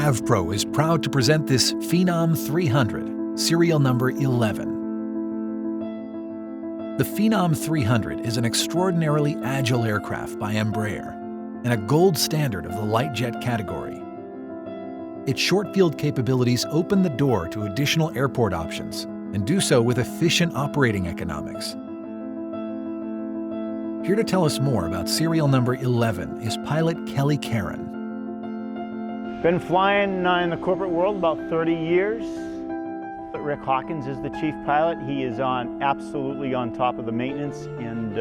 Avpro is proud to present this Phenom 300, serial number 11. The Phenom 300 is an extraordinarily agile aircraft by Embraer and a gold standard of the light jet category. Its short-field capabilities open the door to additional airport options and do so with efficient operating economics. Here to tell us more about serial number 11 is pilot Kelly Karen. Been flying in the corporate world about 30 years. Rick Hawkins is the chief pilot. He is absolutely on top of the maintenance, and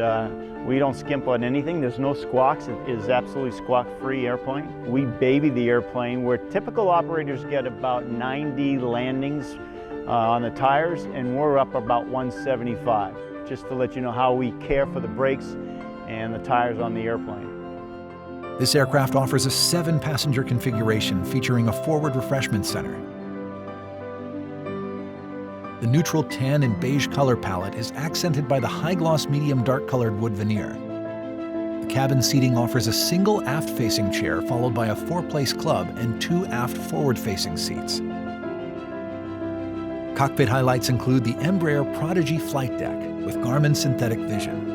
we don't skimp on anything. There's no squawks. It is absolutely squawk-free airplane. We baby the airplane where typical operators get about 90 landings on the tires, and we're up about 175. Just to let you know how we care for the brakes and the tires on the airplane. This aircraft offers a 7-passenger configuration featuring a forward refreshment center. The neutral tan and beige color palette is accented by the high-gloss medium dark-colored wood veneer. The cabin seating offers a single aft-facing chair followed by a 4-place club and 2 aft forward-facing seats. Cockpit highlights include the Embraer Prodigy flight deck with Garmin synthetic vision.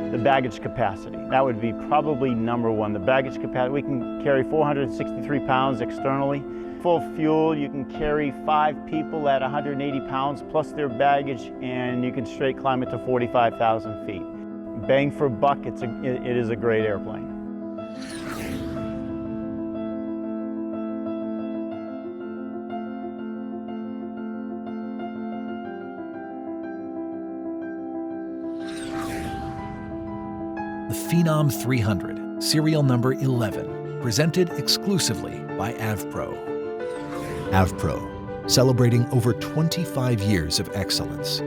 The baggage capacity, that would be probably number one. The baggage capacity, we can carry 463 pounds externally. Full fuel, you can carry 5 people at 180 pounds plus their baggage, and you can straight climb it to 45,000 feet. Bang for buck, it is a great airplane. The Phenom 300, serial number 11, presented exclusively by Avpro. Avpro, celebrating over 25 years of excellence.